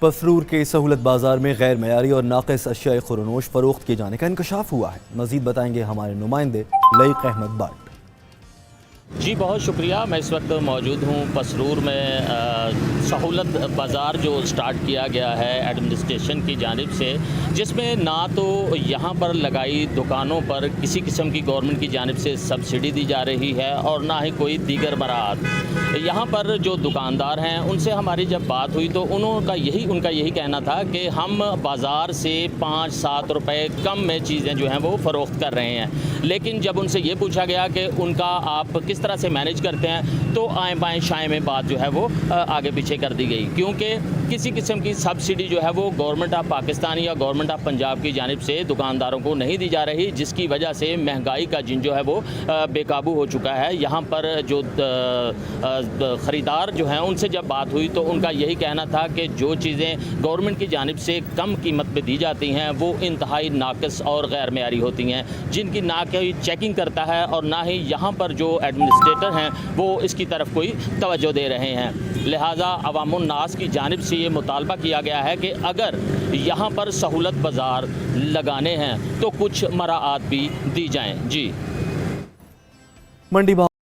پسرور کے سہولت بازار میں غیر معیاری اور ناقص اشیاء خورنوش فروخت کیے جانے کا انکشاف ہوا ہے۔ مزید بتائیں گے ہمارے نمائندے لئیق احمد بٹ۔ جی بہت شکریہ۔ میں اس وقت موجود ہوں پسرور میں سہولت بازار جو سٹارٹ کیا گیا ہے ایڈمنسٹریشن کی جانب سے، جس میں نہ تو یہاں پر لگائی دکانوں پر کسی قسم کی گورنمنٹ کی جانب سے سبسڈی دی جا رہی ہے اور نہ ہی کوئی دیگر مراعات۔ یہاں پر جو دکاندار ہیں ان سے ہماری جب بات ہوئی تو ان کا یہی کہنا تھا کہ ہم بازار سے 5-7 روپے کم میں چیزیں جو ہیں وہ فروخت کر رہے ہیں، لیکن جب ان سے یہ پوچھا گیا کہ ان کا آپ کس طرح سے مینیج کرتے ہیں تو آئیں بائیں شائیں میں بات جو ہے وہ آگے پیچھے کر دی گئی، کیونکہ کسی قسم کی سبسڈی جو ہے وہ گورنمنٹ آف پاکستان یا گورنمنٹ آف پنجاب کی جانب سے دکانداروں کو نہیں دی جا رہی، جس کی وجہ سے مہنگائی کا جن جو ہے وہ بے قابو ہو چکا ہے۔ یہاں پر جو خریدار جو ہیں ان سے جب بات ہوئی تو ان کا یہی کہنا تھا کہ جو چیزیں گورنمنٹ کی جانب سے کم قیمت پہ دی جاتی ہیں وہ انتہائی ناقص اور غیر معیاری ہوتی ہیں، جن کی نہ کوئی چیکنگ کرتا ہے اور نہ ہی یہاں پر جو ایڈمنسٹریٹر ہیں وہ اس کی طرف کوئی توجہ دے رہے ہیں۔ لہٰذا عوام الناس کی جانب سے یہ مطالبہ کیا گیا ہے کہ اگر یہاں پر سہولت بازار لگانے ہیں تو کچھ مراعات بھی دی جائیں۔ جی منڈی